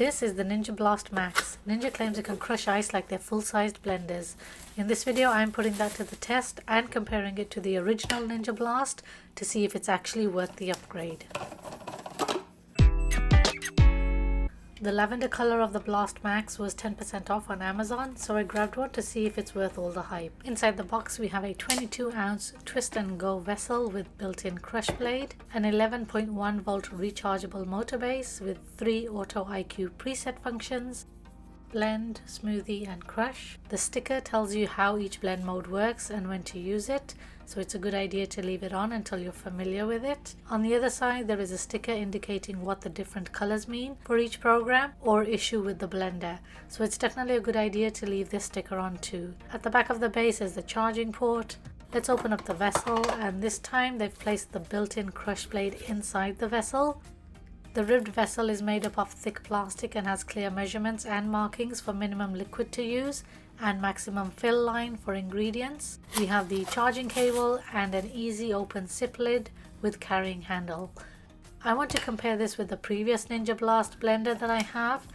This is the Ninja Blast Max. Ninja claims it can crush ice like their full-sized blenders. In this video I'm putting that to the test and comparing it to the original Ninja Blast to see if it's actually worth the upgrade. The lavender color of the Blast Max was 10% off on Amazon, so I grabbed one to see if it's worth all the hype. Inside the box we have a 22-ounce twist and go vessel with built-in crush blade, an 11.1 volt rechargeable motor base with 3 auto IQ preset functions, blend, smoothie and crush. The sticker tells you how each blend mode works and when to use it, so it's a good idea to leave it on until you're familiar with it. On the other side there is a sticker indicating what the different colors mean for each program or issue with the blender, so it's definitely a good idea to leave this sticker on too. At the back of the base is the charging port. Let's open up the vessel, and this time they've placed the built-in crush blade inside the vessel. The ribbed vessel is made up of thick plastic and has clear measurements and markings for minimum liquid to use and maximum fill line for ingredients. We have the charging cable and an easy open zip lid with carrying handle. I want to compare this with the previous Ninja Blast blender that I have.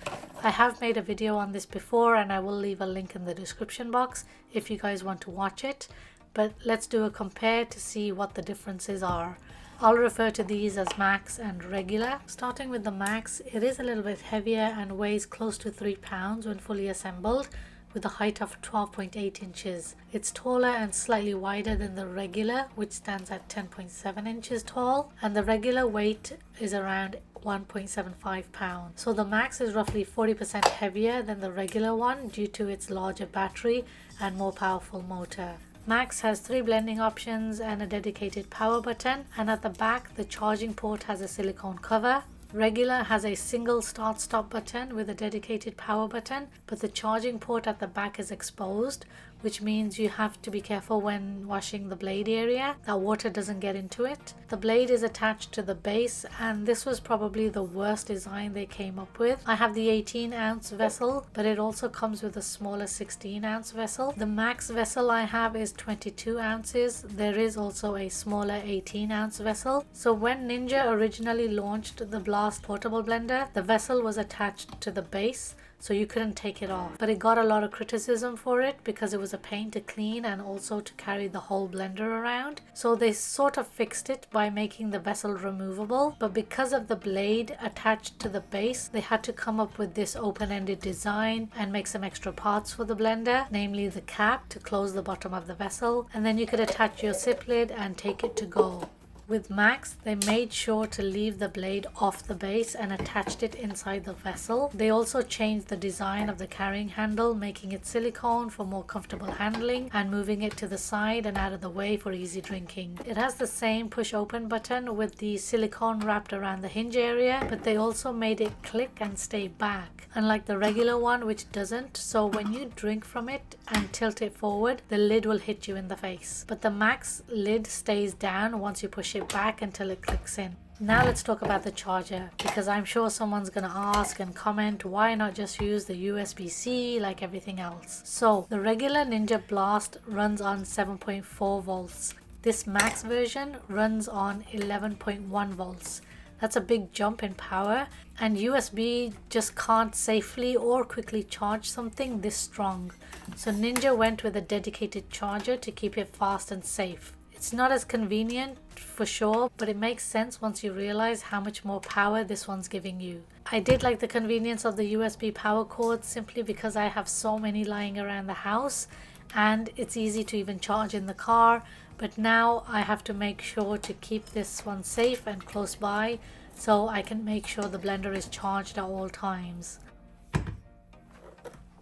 I have made a video on this before and I will leave a link in the description box if you guys want to watch it. But let's do a compare to see what the differences are. I'll refer to these as Max and regular. Starting with the Max, it is a little bit heavier and weighs close to 3 pounds when fully assembled, with a height of 12.8 inches. It's taller and slightly wider than the regular, which stands at 10.7 inches tall, and the regular weight is around 1.75 pounds. So the Max is roughly 40% heavier than the regular one due to its larger battery and more powerful motor. Max has 3 blending options and a dedicated power button, and at the back the charging port has a silicone cover. Regular has a single start stop button with a dedicated power button, but the charging port at the back is exposed, which means you have to be careful when washing the blade area that water doesn't get into it. The blade is attached to the base, and this was probably the worst design they came up with. I have the 18-ounce vessel, but it also comes with a smaller 16-ounce vessel. The Max vessel I have is 22 ounces. There is also a smaller 18-ounce vessel. So when Ninja originally launched the Blast portable blender, the vessel was attached to the base, so you couldn't take it off, but it got a lot of criticism for it because it was a pain to clean and also to carry the whole blender around. So they sort of fixed it by making the vessel removable, but because of the blade attached to the base, they had to come up with this open-ended design and make some extra parts for the blender, namely the cap to close the bottom of the vessel, and then you could attach your zip lid and take it to go. With Max, they made sure to leave the blade off the base and attached it inside the vessel. They also changed the design of the carrying handle, making it silicone for more comfortable handling and moving it to the side and out of the way for easy drinking. It has the same push open button with the silicone wrapped around the hinge area, but they also made it click and stay back, unlike the regular one which doesn't. So when you drink from it and tilt it forward, the lid will hit you in the face. But the Max lid stays down once you push it back until it clicks in. Now let's talk about the charger, because I'm sure someone's gonna ask and comment why not just use the USB-C like everything else. So the regular Ninja Blast runs on 7.4 volts. This Max version runs on 11.1 volts. That's a big jump in power, and USB just can't safely or quickly charge something this strong. So Ninja went with a dedicated charger to keep it fast and safe. It's not as convenient for sure, but it makes sense once you realize how much more power this one's giving you. I did like the convenience of the USB power cord simply because I have so many lying around the house and it's easy to even charge in the car, but now I have to make sure to keep this one safe and close by so I can make sure the blender is charged at all times.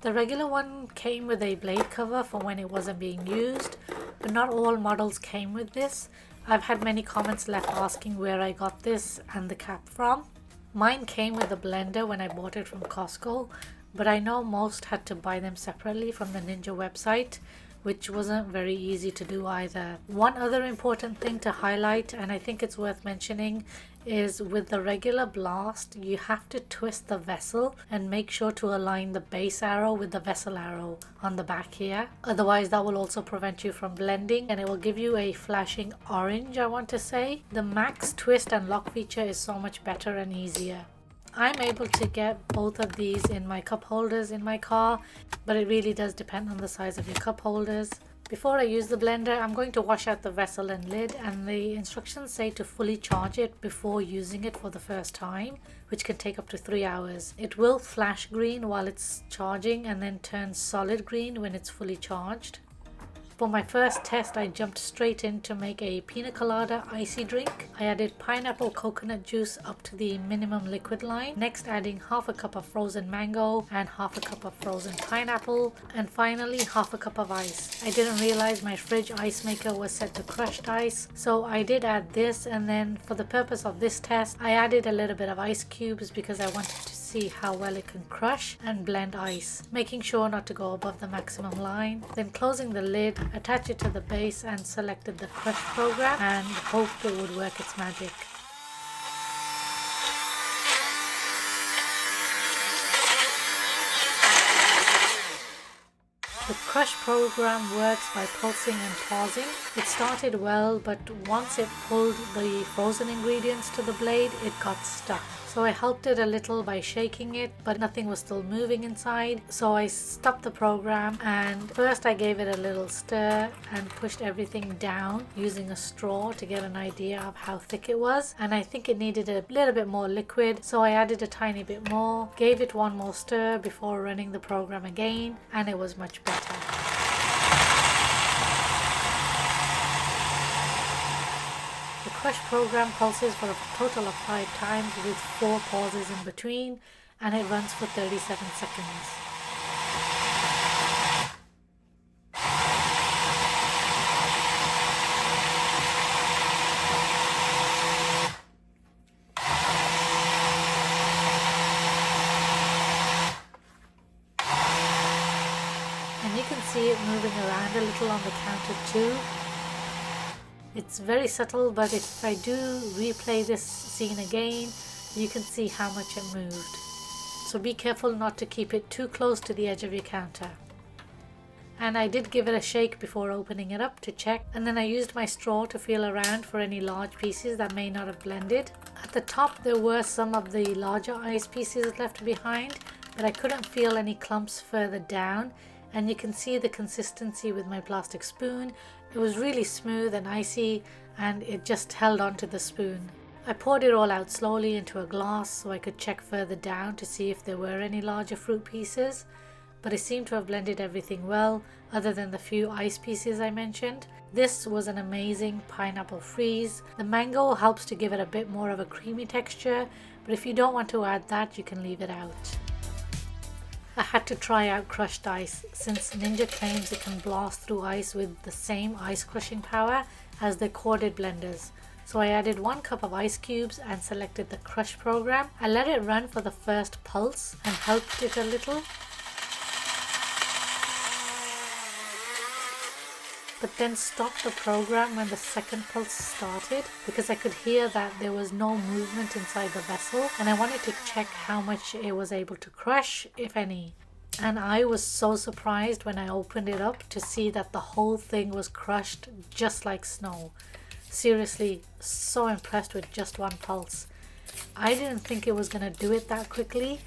The regular one came with a blade cover for when it wasn't being used, but not all models came with this. I've had many comments left asking where I got this and the cap from. Mine came with a blender when I bought it from Costco, but I know most had to buy them separately from the Ninja website, which wasn't very easy to do either. One other important thing to highlight, and I think it's worth mentioning, is with the regular Blast, you have to twist the vessel and make sure to align the base arrow with the vessel arrow on the back here. Otherwise that will also prevent you from blending and it will give you a flashing orange, I want to say. The Max twist and lock feature is so much better and easier. I'm able to get both of these in my cup holders in my car, but it really does depend on the size of your cup holders. Before I use the blender, I'm going to wash out the vessel and lid, and the instructions say to fully charge it before using it for the first time, which can take up to 3 hours. It will flash green while it's charging and then turn solid green when it's fully charged. For my first test, I jumped straight in to make a pina colada icy drink. I added pineapple coconut juice up to the minimum liquid line. Next, adding half a cup of frozen mango and half a cup of frozen pineapple. And finally, half a cup of ice. I didn't realize my fridge ice maker was set to crushed ice, so I did add this, and then for the purpose of this test, I added a little bit of ice cubes because I wanted to see how well it can crush and blend ice, making sure not to go above the maximum line. Then closing the lid, attach it to the base and selected the crush program and hoped it would work its magic. The crush program works by pulsing and pausing. It started well, but once it pulled the frozen ingredients to the blade, it got stuck. So I helped it a little by shaking it, but nothing was still moving inside. So I stopped the program, and first I gave it a little stir and pushed everything down using a straw to get an idea of how thick it was. And I think it needed a little bit more liquid, so I added a tiny bit more, gave it one more stir before running the program again, and it was much better. The crush program pulses for a total of 5 times with 4 pauses in between, and it runs for 37 seconds. And you can see it moving around a little on the counter too. It's very subtle, but if I do replay this scene again, you can see how much it moved. So be careful not to keep it too close to the edge of your counter. And I did give it a shake before opening it up to check, and then I used my straw to feel around for any large pieces that may not have blended. At the top there were some of the larger ice pieces left behind, but I couldn't feel any clumps further down, and you can see the consistency with my plastic spoon. It was really smooth and icy, and it just held onto the spoon. I poured it all out slowly into a glass so I could check further down to see if there were any larger fruit pieces, but I seemed to have blended everything well, other than the few ice pieces I mentioned. This was an amazing pineapple freeze. The mango helps to give it a bit more of a creamy texture, but if you don't want to add that, you can leave it out. I had to try out crushed ice, since Ninja claims it can blast through ice with the same ice crushing power as the corded blenders. So I added 1 cup of ice cubes and selected the crush program. I let it run for the first pulse and helped it a little. But then stopped the program when the second pulse started, because I could hear that there was no movement inside the vessel, and I wanted to check how much it was able to crush, if any. And I was so surprised when I opened it up to see that the whole thing was crushed just like snow. Seriously, so impressed with just 1 pulse. I didn't think it was going to do it that quickly.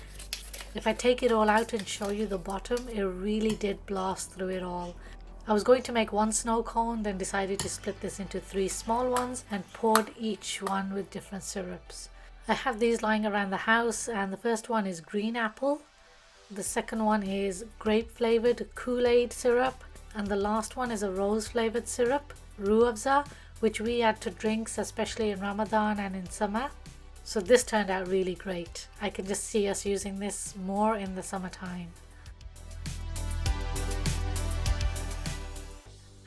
If I take it all out and show you the bottom, it really did blast through it all. I was going to make 1 snow cone, then decided to split this into 3 small ones and poured each one with different syrups. I have these lying around the house, and the first one is green apple. The second one is grape flavored Kool-Aid syrup, and the last one is a rose flavored syrup, Ruafza, which we add to drinks, especially in Ramadan and in summer. So this turned out really great. I can just see us using this more in the summertime.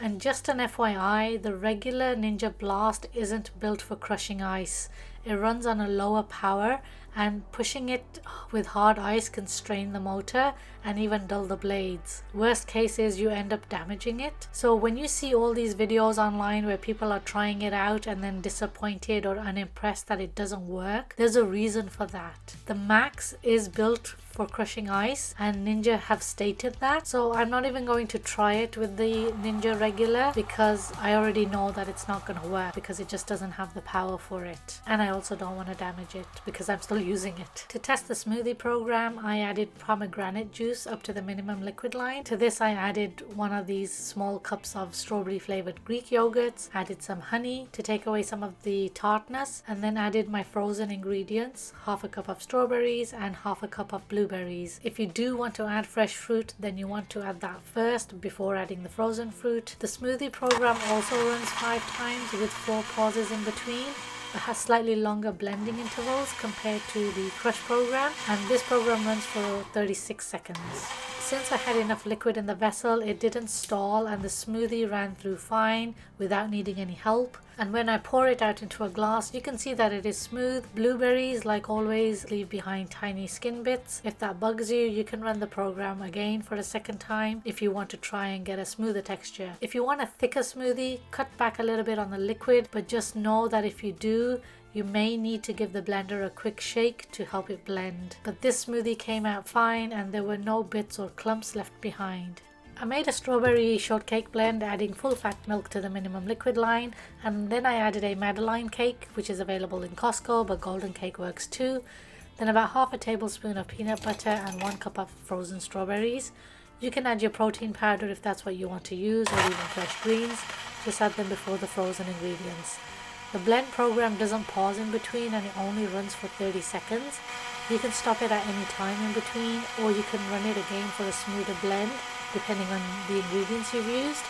And just an FYI, the regular Ninja Blast isn't built for crushing ice. It runs on a lower power, and pushing it with hard ice can strain the motor and even dull the blades. Worst case is you end up damaging it. So when you see all these videos online where people are trying it out and then disappointed or unimpressed that it doesn't work, there's a reason for that. The Max is built for crushing ice, and Ninja have stated that. So I'm not even going to try it with the Ninja regular because I already know that it's not going to work because it just doesn't have the power for it. And I also don't want to damage it because I'm still using it. To test the smoothie program, I added pomegranate juice up to the minimum liquid line. To this I added one of these small cups of strawberry flavored Greek yogurts, added some honey to take away some of the tartness, and then added my frozen ingredients, half a cup of strawberries and half a cup of blueberries. If you do want to add fresh fruit, then you want to add that first before adding the frozen fruit. The smoothie program also runs 5 times with 4 pauses in between. It has slightly longer blending intervals compared to the crush program, and this program runs for 36 seconds. Since I had enough liquid in the vessel, it didn't stall and the smoothie ran through fine without needing any help. And when I pour it out into a glass, you can see that it is smooth. Blueberries, like always, leave behind tiny skin bits. If that bugs you, you can run the program again for a second time if you want to try and get a smoother texture. If you want a thicker smoothie, cut back a little bit on the liquid, but just know that if you do, you may need to give the blender a quick shake to help it blend. But this smoothie came out fine and there were no bits or clumps left behind. I made a strawberry shortcake blend, adding full fat milk to the minimum liquid line, and then I added a Madeleine cake, which is available in Costco, but golden cake works too. Then about half a tablespoon of peanut butter and 1 cup of frozen strawberries. You can add your protein powder if that's what you want to use, or even fresh greens. Just add them before the frozen ingredients. The blend program doesn't pause in between and it only runs for 30 seconds. You can stop it at any time in between, or you can run it again for a smoother blend depending on the ingredients you've used.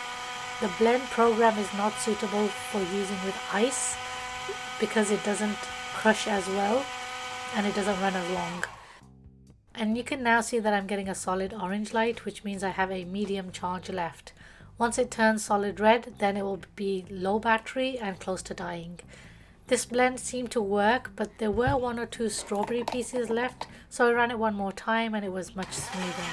The blend program is not suitable for using with ice because it doesn't crush as well and it doesn't run as long. And you can now see that I'm getting a solid orange light, which means I have a medium charge left. Once it turns solid red, then it will be low battery and close to dying. This blend seemed to work, but there were 1 or 2 strawberry pieces left, so I ran it one more time and it was much smoother.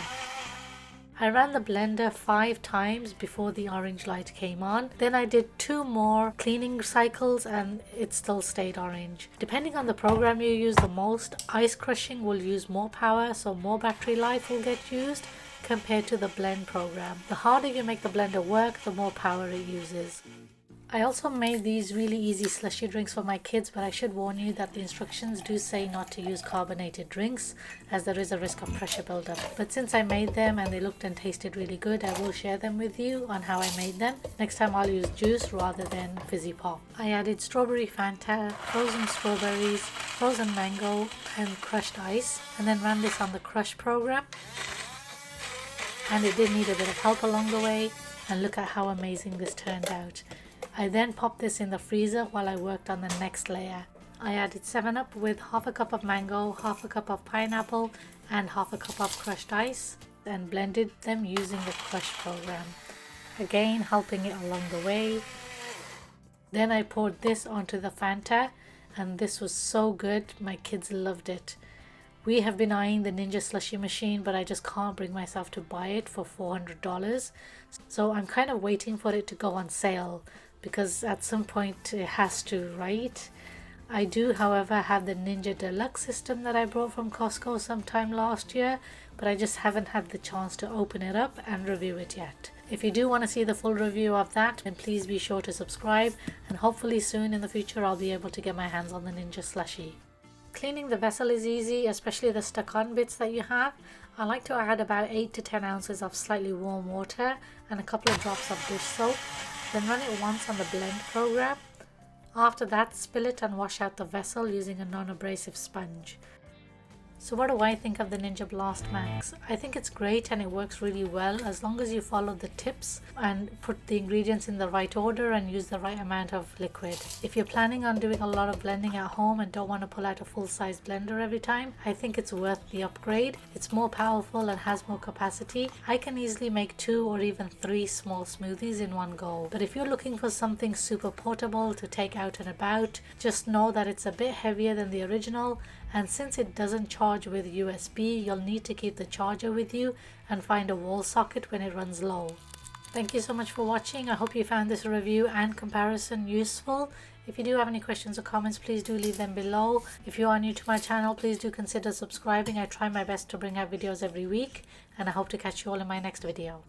I ran the blender 5 times before the orange light came on. Then I did 2 more cleaning cycles and it still stayed orange. Depending on the program you use the most, ice crushing will use more power, so more battery life will get used compared to the blend program. The harder you make the blender work, the more power it uses. I also made these really easy slushy drinks for my kids, but I should warn you that the instructions do say not to use carbonated drinks as there is a risk of pressure buildup. But since I made them and they looked and tasted really good, I will share them with you on how I made them. Next time I'll use juice rather than fizzy pop. I added strawberry Fanta, frozen strawberries, frozen mango and crushed ice, and then ran this on the crush program. And it did need a bit of help along the way, and look at how amazing this turned out. I then popped this in the freezer while I worked on the next layer. I added 7-Up with half a cup of mango, half a cup of pineapple and half a cup of crushed ice, and blended them using the crush program. Again, helping it along the way. Then I poured this onto the Fanta, and this was so good, my kids loved it. We have been eyeing the Ninja Slushi machine, but I just can't bring myself to buy it for $400. So I'm kind of waiting for it to go on sale because at some point it has to, right? I do, however, have the Ninja Deluxe system that I brought from Costco sometime last year, but I just haven't had the chance to open it up and review it yet. If you do want to see the full review of that, then please be sure to subscribe, and hopefully soon in the future I'll be able to get my hands on the Ninja Slushi. Cleaning the vessel is easy, especially the stuck-on bits that you have. I like to add about 8 to 10 ounces of slightly warm water and a couple of drops of dish soap. Then run it once on the blend program. After that, spill it and wash out the vessel using a non-abrasive sponge. So what do I think of the Ninja Blast Max? I think it's great and it works really well as long as you follow the tips and put the ingredients in the right order and use the right amount of liquid. If you're planning on doing a lot of blending at home and don't want to pull out a full-size blender every time, I think it's worth the upgrade. It's more powerful and has more capacity. I can easily make 2 or even 3 small smoothies in one go. But if you're looking for something super portable to take out and about, just know that it's a bit heavier than the original, and since it doesn't charge with USB, you'll need to keep the charger with you and find a wall socket when it runs low. Thank you so much for watching. I hope you found this review and comparison useful. If you do have any questions or comments, please do leave them below. If you are new to my channel, please do consider subscribing. I try my best to bring out videos every week, and I hope to catch you all in my next video.